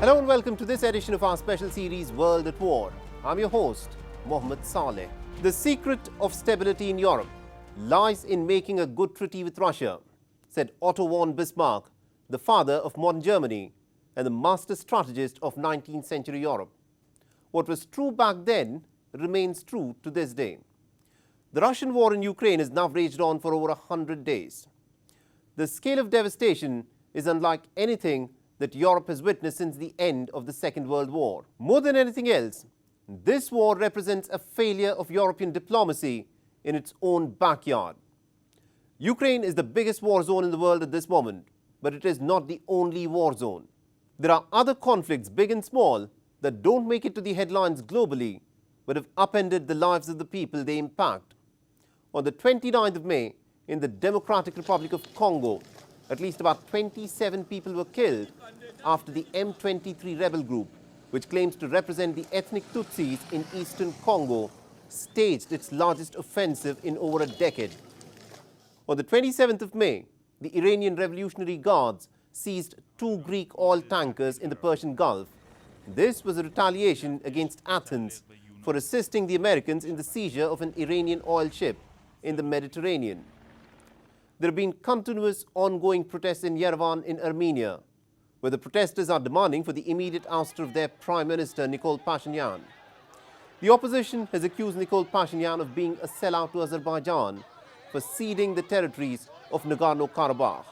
Hello and welcome to this edition of our special series World at War. I'm your host, Mohammed Saleh. The secret of stability in Europe lies in making a good treaty with Russia, said Otto von Bismarck, the father of modern Germany and the master strategist of 19th century Europe. What was true back then remains true to this day. The Russian war in Ukraine has now raged on for over 100 days. The scale of devastation is unlike anything that Europe has witnessed since the end of the Second World War. More than anything else, this war represents a failure of European diplomacy in its own backyard. Ukraine is the biggest war zone in the world at this moment, but it is not the only war zone. There are other conflicts, big and small, that don't make it to the headlines globally, but have upended the lives of the people they impact. On the 29th of May, in the Democratic Republic of Congo, at least about 27 people were killed after the M23 rebel group, which claims to represent the ethnic Tutsis in eastern Congo, staged its largest offensive in over a decade. On the 27th of May, the Iranian Revolutionary Guards seized 2 Greek oil tankers in the Persian Gulf. This was a retaliation against Athens for assisting the Americans in the seizure of an Iranian oil ship in the Mediterranean. There have been continuous ongoing protests in Yerevan in Armenia, where the protesters are demanding for the immediate ouster of their Prime Minister, Nikol Pashinyan. The opposition has accused Nikol Pashinyan of being a sellout to Azerbaijan for ceding the territories of Nagorno-Karabakh.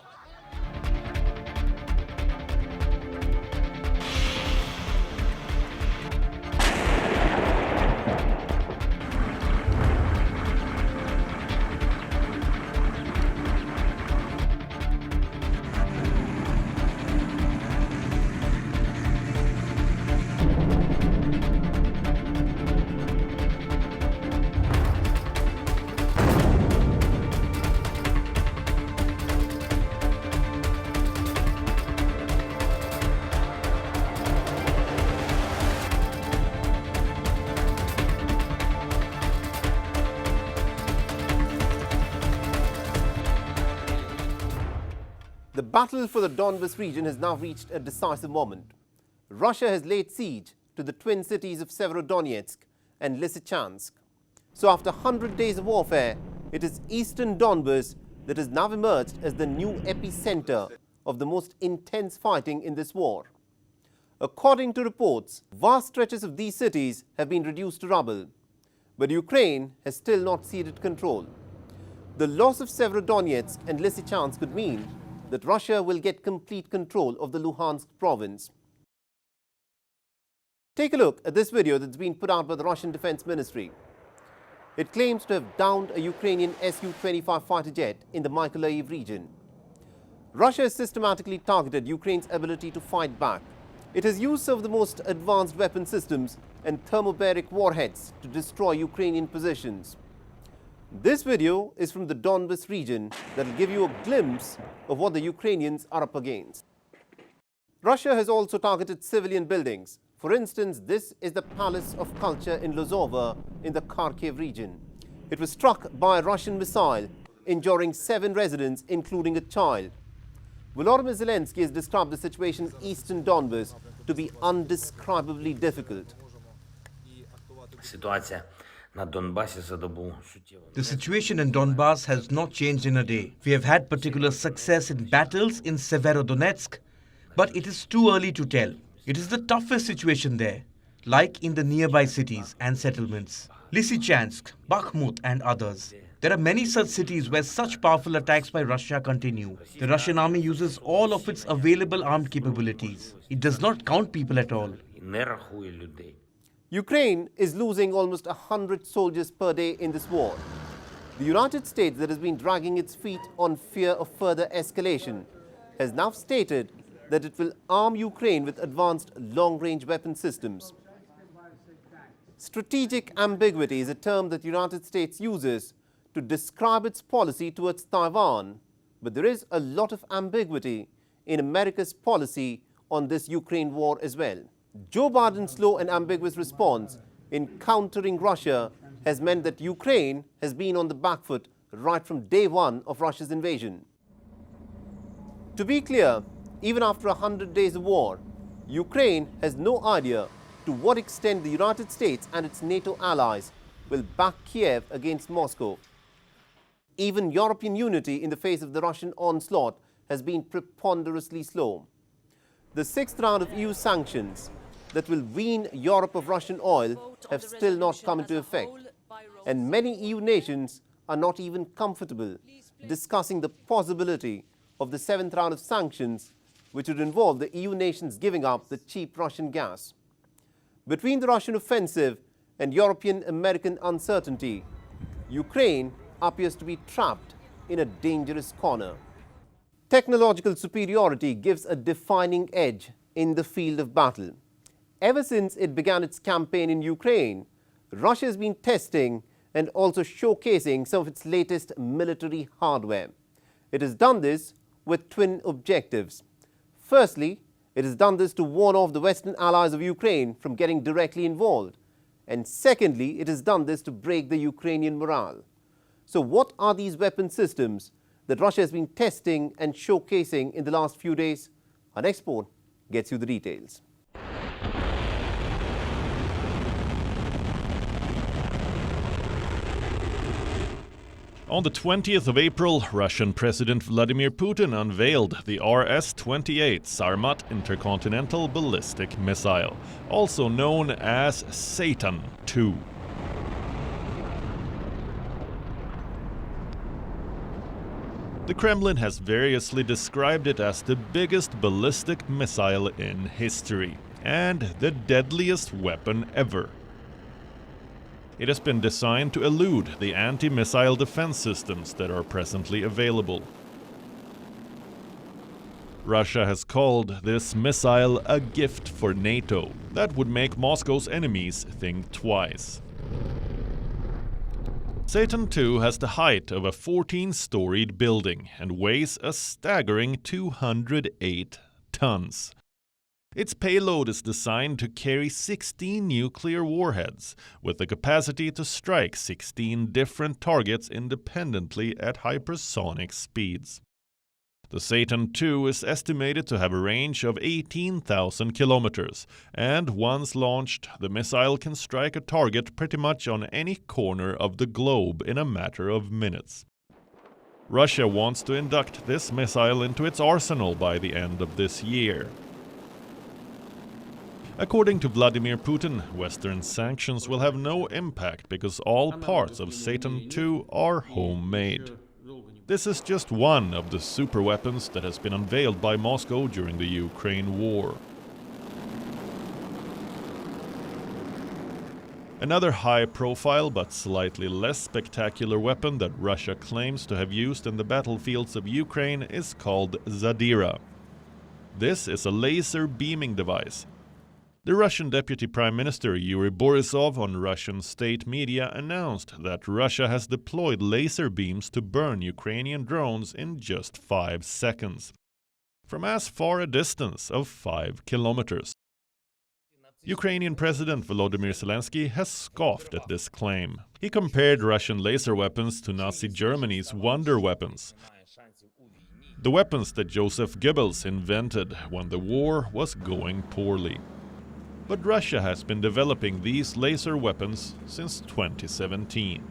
The battle for the Donbas region has now reached a decisive moment. Russia has laid siege to the twin cities of Severodonetsk and Lysychansk. So after 100 days of warfare, it is eastern Donbas that has now emerged as the new epicenter of the most intense fighting in this war. According to reports, vast stretches of these cities have been reduced to rubble, but Ukraine has still not ceded control. The loss of Severodonetsk and Lysychansk could mean that Russia will get complete control of the Luhansk province. Take a look at this video that's been put out by the Russian Defense Ministry. It claims to have downed a Ukrainian Su-25 fighter jet in the Mykolaiv region. Russia has systematically targeted Ukraine's ability to fight back. It has used some of the most advanced weapon systems and thermobaric warheads to destroy Ukrainian positions. This video is from the Donbas region that will give you a glimpse of what the Ukrainians are up against. Russia has also targeted civilian buildings. For instance, this is the Palace of Culture in Lozova in the Kharkiv region. It was struck by a Russian missile, injuring 7 residents, including a child. Volodymyr Zelensky has described the situation in eastern Donbas to be undescribably difficult. The situation in Donbass has not changed in a day. We have had particular success in battles in Severodonetsk, but it is too early to tell. It is the toughest situation there, like in the nearby cities and settlements, Lysychansk, Bakhmut and others. There are many such cities where such powerful attacks by Russia continue. The Russian army uses all of its available armed capabilities. It does not count people at all. Ukraine is losing almost 100 soldiers per day in this war. The United States, that has been dragging its feet on fear of further escalation, has now stated that it will arm Ukraine with advanced long-range weapon systems. Strategic ambiguity is a term that the United States uses to describe its policy towards Taiwan, but there is a lot of ambiguity in America's policy on this Ukraine war as well. Joe Biden's slow and ambiguous response in countering Russia has meant that Ukraine has been on the back foot right from day one of Russia's invasion. To be clear, even after 100 days of war, Ukraine has no idea to what extent the United States and its NATO allies will back Kiev against Moscow. Even European unity in the face of the Russian onslaught has been preponderously slow. The sixth round of EU sanctions that will wean Europe of Russian oil have still not come into effect. And many EU nations are not even comfortable discussing the possibility of the seventh round of sanctions, which would involve the EU nations giving up the cheap Russian gas. Between the Russian offensive and European-American uncertainty, Ukraine appears to be trapped in a dangerous corner. Technological superiority gives a defining edge in the field of battle. Ever since it began its campaign in Ukraine, Russia has been testing and also showcasing some of its latest military hardware. It has done this with twin objectives. Firstly, it has done this to warn off the Western allies of Ukraine from getting directly involved. And secondly, it has done this to break the Ukrainian morale. So what are these weapon systems that Russia has been testing and showcasing in the last few days? Our next report gets you the details. On the 20th of April, Russian President Vladimir Putin unveiled the RS-28 Sarmat intercontinental ballistic missile, also known as Satan II. The Kremlin has variously described it as the biggest ballistic missile in history and the deadliest weapon ever. It has been designed to elude the anti-missile defense systems that are presently available. Russia has called this missile a gift for NATO that would make Moscow's enemies think twice. Satan II has the height of a 14-storied building and weighs a staggering 208 tons. Its payload is designed to carry 16 nuclear warheads, with the capacity to strike 16 different targets independently at hypersonic speeds. The Satan II is estimated to have a range of 18,000 kilometers, and once launched, the missile can strike a target pretty much on any corner of the globe in a matter of minutes. Russia wants to induct this missile into its arsenal by the end of this year. According to Vladimir Putin, Western sanctions will have no impact because all parts of Satan II are homemade. This is just one of the superweapons that has been unveiled by Moscow during the Ukraine war. Another high-profile but slightly less spectacular weapon that Russia claims to have used in the battlefields of Ukraine is called Zadira. This is a laser beaming device. The Russian Deputy Prime Minister Yuri Borisov on Russian state media announced that Russia has deployed laser beams to burn Ukrainian drones in just 5 seconds, from as far a distance of 5 kilometers. Ukrainian President Volodymyr Zelensky has scoffed at this claim. He compared Russian laser weapons to Nazi Germany's wonder weapons, the weapons that Joseph Goebbels invented when the war was going poorly. But Russia has been developing these laser weapons since 2017.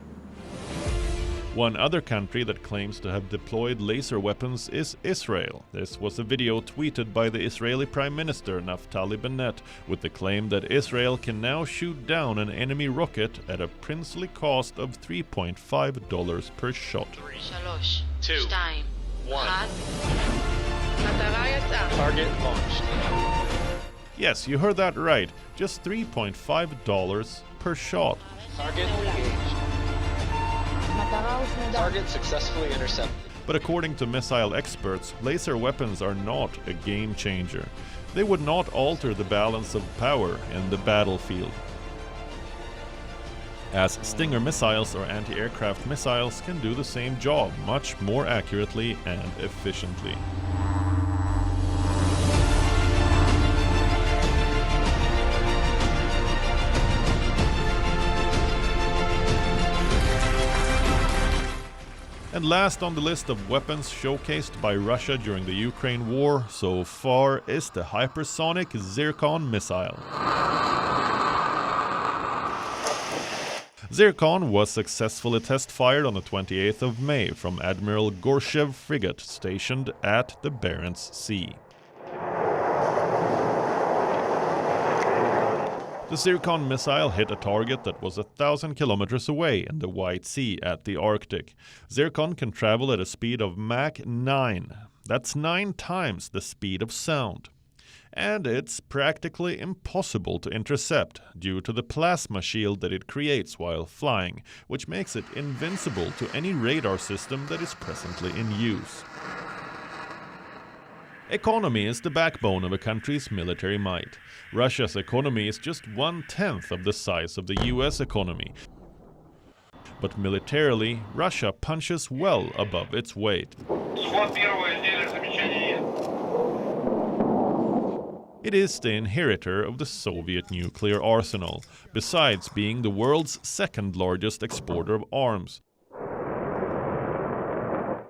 One other country that claims to have deployed laser weapons is Israel. This was a video tweeted by the Israeli Prime Minister Naftali Bennett with the claim that Israel can now shoot down an enemy rocket at a princely cost of $3.5 per shot. 3, 2, 1. Target launched. Yes, you heard that right. Just $3.5 per shot. Target engaged. Target successfully intercepted. But according to missile experts, laser weapons are not a game changer. They would not alter the balance of power in the battlefield, as Stinger missiles or anti-aircraft missiles can do the same job much more accurately and efficiently. And last on the list of weapons showcased by Russia during the Ukraine war so far is the hypersonic Zircon missile. Zircon was successfully test-fired on the 28th of May from Admiral Gorshev frigate stationed at the Barents Sea. The Zircon missile hit a target that was 1,000 kilometers away in the White Sea at the Arctic. Zircon can travel at a speed of Mach 9. That's 9 times the speed of sound. And it's practically impossible to intercept due to the plasma shield that it creates while flying, which makes it invincible to any radar system that is presently in use. Economy is the backbone of a country's military might. Russia's economy is just 1/10 of the size of the US economy. But militarily, Russia punches well above its weight. It is the inheritor of the Soviet nuclear arsenal, besides being the world's second largest exporter of arms.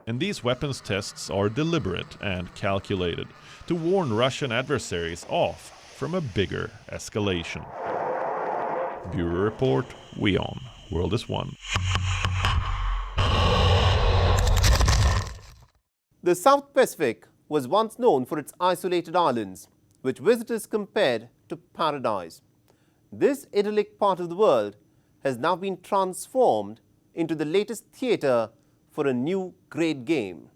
And these weapons tests are deliberate and calculated to warn Russian adversaries off from a bigger escalation. Bureau Report, WION. World is One. The South Pacific was once known for its isolated islands, which visitors compared to paradise. This idyllic part of the world has now been transformed into the latest theatre for a new great game.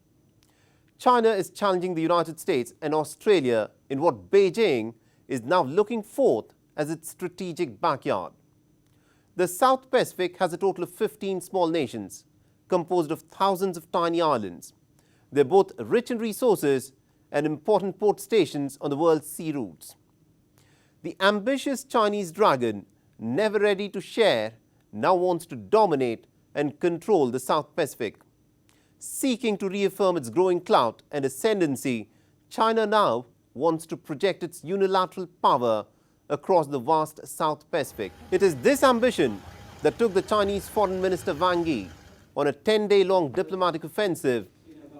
China is challenging the United States and Australia in what Beijing is now looking forth as its strategic backyard. The South Pacific has a total of 15 small nations, composed of thousands of tiny islands. They're both rich in resources and important port stations on the world's sea routes. The ambitious Chinese dragon, never ready to share, now wants to dominate and control the South Pacific. Seeking to reaffirm its growing clout and ascendancy, China now wants to project its unilateral power across the vast South Pacific. It is this ambition that took the Chinese Foreign Minister Wang Yi on a 10-day-long diplomatic offensive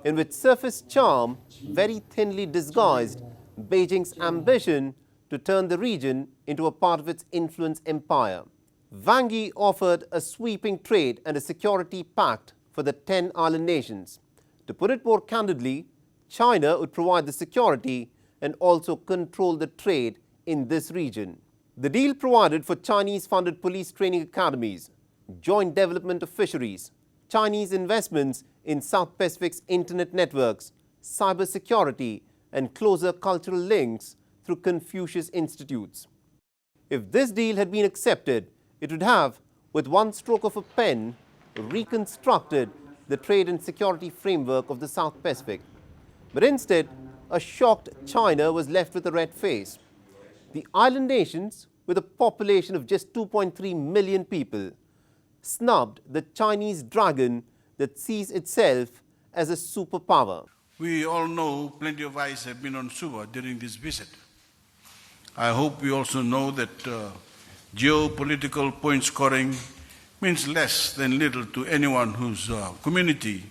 in which surface charm very thinly disguised Beijing's ambition to turn the region into a part of its influence empire. Wang Yi offered a sweeping trade and a security pact for the 10 island nations. To put it more candidly, China would provide the security and also control the trade in this region. The deal provided for Chinese-funded police training academies, joint development of fisheries, Chinese investments in South Pacific's internet networks, cybersecurity, and closer cultural links through Confucius Institutes. If this deal had been accepted, it would have, with one stroke of a pen, reconstructed the trade and security framework of the South Pacific. But instead, a shocked China was left with a red face. The island nations, with a population of just 2.3 million people, snubbed the Chinese dragon that sees itself as a superpower. We all know plenty of eyes have been on Suva during this visit. I hope we also know that geopolitical point scoring means less than little to anyone whose community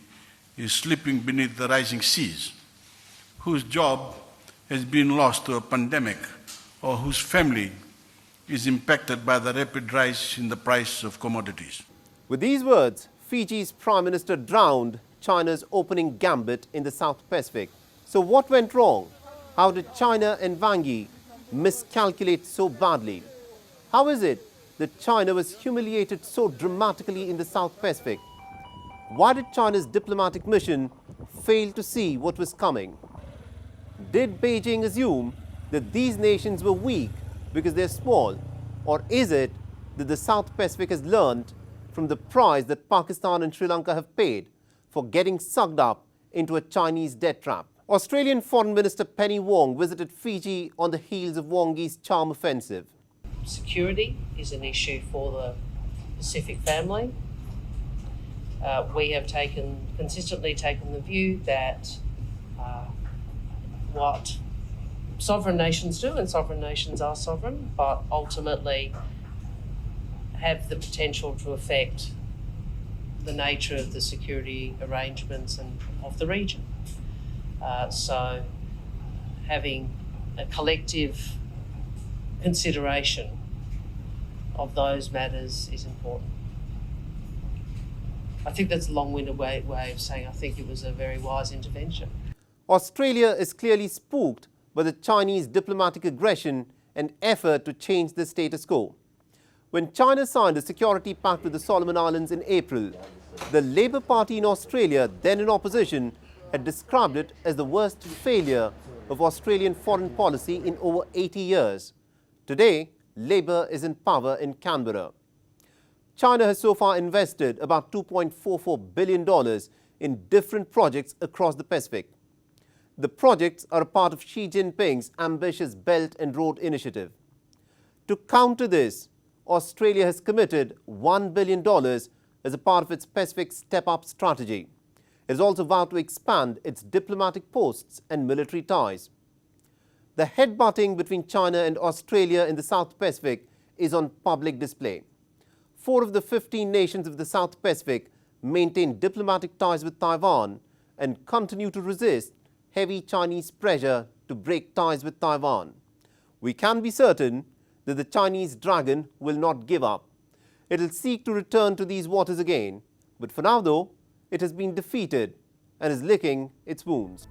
is slipping beneath the rising seas, whose job has been lost to a pandemic, or whose family is impacted by the rapid rise in the price of commodities. With these words, Fiji's Prime Minister drowned China's opening gambit in the South Pacific. So what went wrong? How did China and Wang Yi miscalculate so badly? How is it that China was humiliated so dramatically in the South Pacific? Why did China's diplomatic mission fail to see what was coming? Did Beijing assume that these nations were weak because they're small? Or is it that the South Pacific has learned from the price that Pakistan and Sri Lanka have paid for getting sucked up into a Chinese debt trap? Australian Foreign Minister Penny Wong visited Fiji on the heels of Wang Yi's charm offensive. Security is an issue for the Pacific family. We have consistently taken the view that what sovereign nations do, and sovereign nations are sovereign, but ultimately have the potential to affect the nature of the security arrangements and of the region. So having a collective consideration of those matters is important. I think that's a long-winded way of saying I think it was a very wise intervention. Australia is clearly spooked by the Chinese diplomatic aggression and effort to change the status quo. When China signed a security pact with the Solomon Islands in April, the Labour Party in Australia, then in opposition, had described it as the worst failure of Australian foreign policy in over 80 years. Today, Labour is in power in Canberra. China has so far invested about $2.44 billion in different projects across the Pacific. The projects are a part of Xi Jinping's ambitious Belt and Road Initiative. To counter this, Australia has committed $1 billion as a part of its Pacific Step-Up strategy. It has also vowed to expand its diplomatic posts and military ties. The headbutting between China and Australia in the South Pacific is on public display. 4 of the 15 nations of the South Pacific maintain diplomatic ties with Taiwan and continue to resist heavy Chinese pressure to break ties with Taiwan. We can be certain that the Chinese dragon will not give up. It will seek to return to these waters again, but for now though, it has been defeated and is licking its wounds.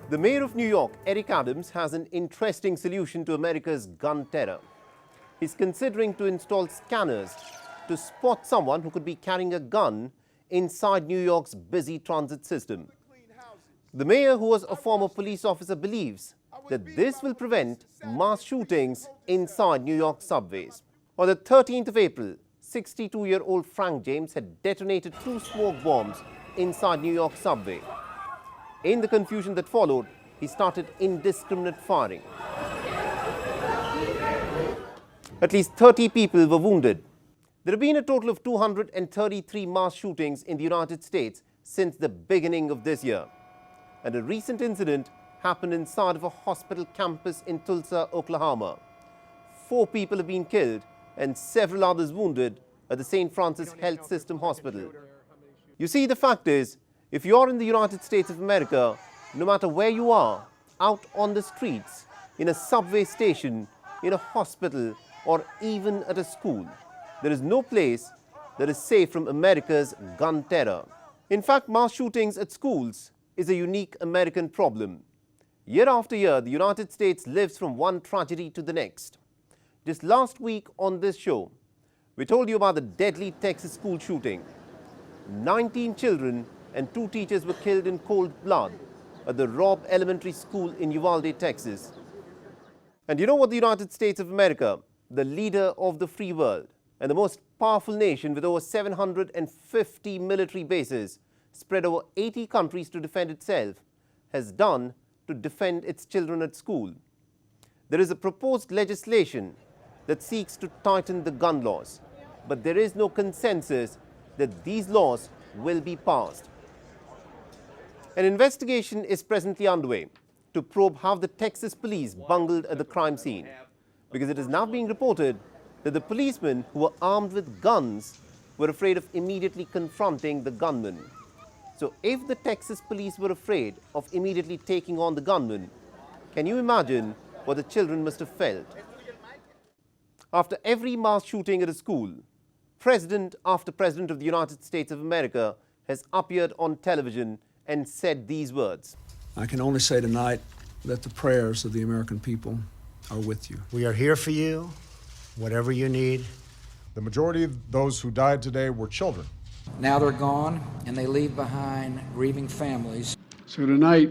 The mayor of New York, Eric Adams, has an interesting solution to America's gun terror. He's considering to install scanners to spot someone who could be carrying a gun inside New York's busy transit system. The mayor, who was a former police officer, believes that this will prevent mass shootings inside New York subways. On the 13th of April, 62-year-old Frank James had detonated 2 smoke bombs inside New York subway. In the confusion that followed, he started indiscriminate firing. At least 30 people were wounded. There have been a total of 233 mass shootings in the United States since the beginning of this year. And a recent incident happened inside of a hospital campus in Tulsa, Oklahoma. 4 people have been killed and several others wounded at the St. Francis Health System Hospital. You see, the fact is, if you are in the United States of America, no matter where you are, out on the streets, in a subway station, in a hospital, or even at a school, there is no place that is safe from America's gun terror. In fact, mass shootings at schools is a unique American problem. Year after year, the United States lives from one tragedy to the next. Just last week on this show, we told you about the deadly Texas school shooting. 19 children and 2 teachers were killed in cold blood at the Robb Elementary School in Uvalde, Texas. And you know what the United States of America, the leader of the free world and the most powerful nation with over 750 military bases spread over 80 countries to defend itself, has done to defend its children at school? There is a proposed legislation that seeks to tighten the gun laws, but there is no consensus that these laws will be passed. An investigation is presently underway to probe how the Texas police bungled at the crime scene, because it is now being reported that the policemen who were armed with guns were afraid of immediately confronting the gunman. So if the Texas police were afraid of immediately taking on the gunman, can you imagine what the children must have felt? After every mass shooting at a school, president after president of the United States of America has appeared on television and said these words. I can only say tonight that the prayers of the American people are with you. We are here for you, whatever you need. The majority of those who died today were children. Now they're gone, and they leave behind grieving families. So tonight,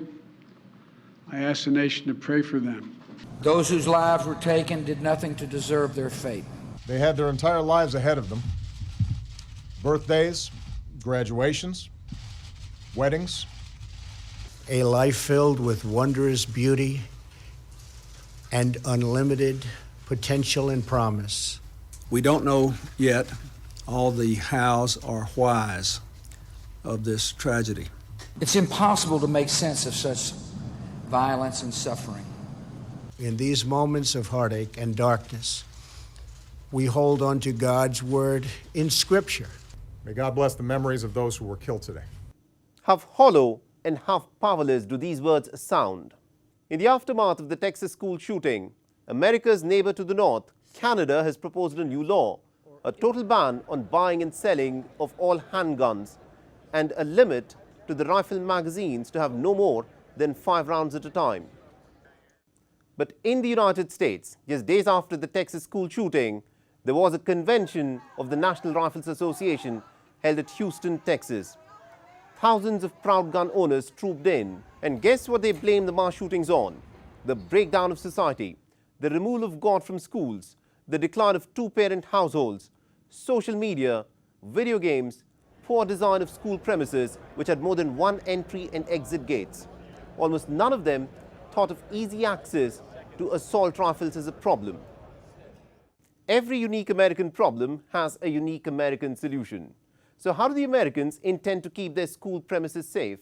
I ask the nation to pray for them. Those whose lives were taken did nothing to deserve their fate. They had their entire lives ahead of them. Birthdays, graduations, weddings. A life filled with wondrous beauty and unlimited potential and promise. We don't know yet all the hows or whys of this tragedy. It's impossible to make sense of such violence and suffering. In these moments of heartache and darkness, We hold on to God's word in Scripture. May God bless the memories of those who were killed today. How hollow and how powerless do these words sound? In the aftermath of the Texas school shooting, America's neighbor to the north, Canada, has proposed a new law, a total ban on buying and selling of all handguns and a limit to the rifle magazines to have no more than 5 rounds at a time. But in the United States, just days after the Texas school shooting, there was a convention of the National Rifles Association held at Houston, Texas. Thousands of proud gun owners trooped in, and guess what they blamed the mass shootings on? The breakdown of society, the removal of God from schools, the decline of two-parent households, social media, video games, poor design of school premises which had more than one entry and exit gates. Almost none of them thought of easy access to assault rifles as a problem. Every unique American problem has a unique American solution. So how do the Americans intend to keep their school premises safe?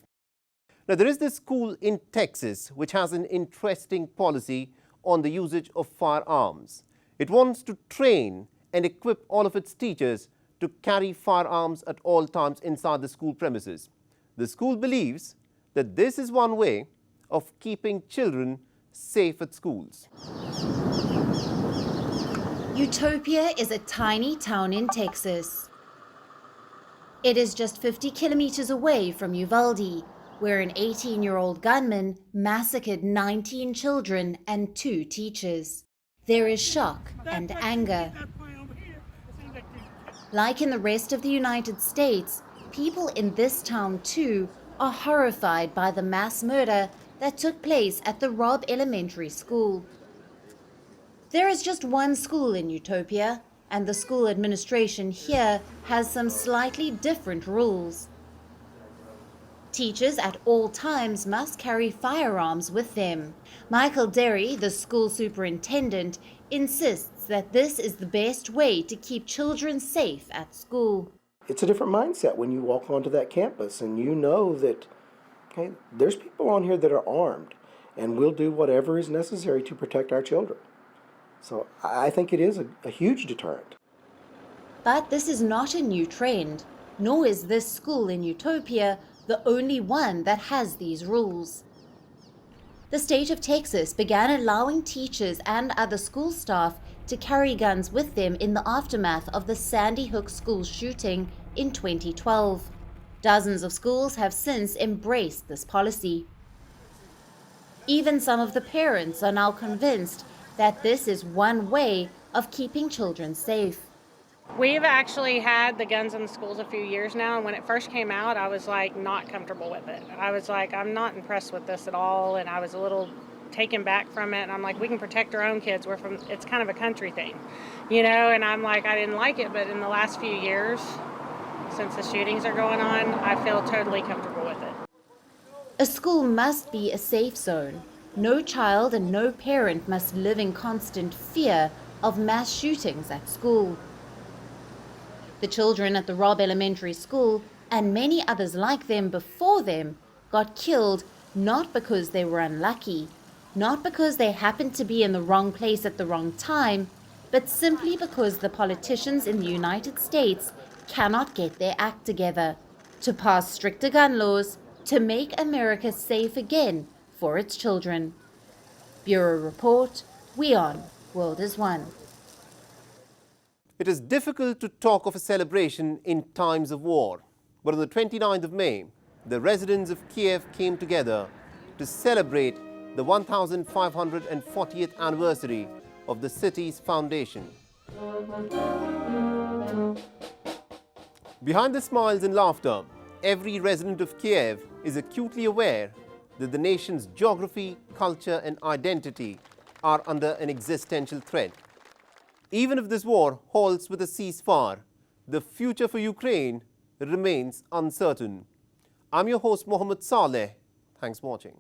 Now, there is this school in Texas which has an interesting policy on the usage of firearms. It wants to train and equip all of its teachers to carry firearms at all times inside the school premises. The school believes that this is one way of keeping children safe at schools. Utopia is a tiny town in Texas. It is just 50 kilometers away from Uvalde, where an 18-year-old gunman massacred 19 children and 2 teachers. There is shock and anger. Like in the rest of the United States, people in this town too are horrified by the mass murder that took place at the Robb Elementary School. There is just one school in Utopia, and the school administration here has some slightly different rules. Teachers at all times must carry firearms with them. Michael Derry, the school superintendent, insists that this is the best way to keep children safe at school. It's a different mindset when you walk onto that campus and you know that, okay, there's people on here that are armed and will do whatever is necessary to protect our children. So I think it is a huge deterrent. But this is not a new trend, nor is this school in Utopia the only one that has these rules. The state of Texas began allowing teachers and other school staff to carry guns with them in the aftermath of the Sandy Hook school shooting in 2012. Dozens of schools have since embraced this policy. Even some of the parents are now convinced that this is one way of keeping children safe. We've actually had the guns in the schools a few years now, and when it first came out, I was like not comfortable with it. I was like, I'm not impressed with this at all, and I was a little taken back from it, and I'm like, we can protect our own kids. It's kind of a country thing, you know, and I'm like, I didn't like it, but in the last few years, since the shootings are going on, I feel totally comfortable with it. A school must be a safe zone. No child and no parent must live in constant fear of mass shootings at school. The children at the Robb Elementary School, and many others like them before them, got killed not because they were unlucky, not because they happened to be in the wrong place at the wrong time, but simply because the politicians in the United States cannot get their act together to pass stricter gun laws to make America safe again for its children. Bureau Report, WION, World is One. It is difficult to talk of a celebration in times of war, but on the 29th of May, the residents of Kiev came together to celebrate the 1540th anniversary of the city's foundation. Behind the smiles and laughter, every resident of Kiev is acutely aware that the nation's geography, culture and identity are under an existential threat. Even if this war halts with a ceasefire, the future for Ukraine remains uncertain. I'm your host, Mohammed Saleh. Thanks for watching.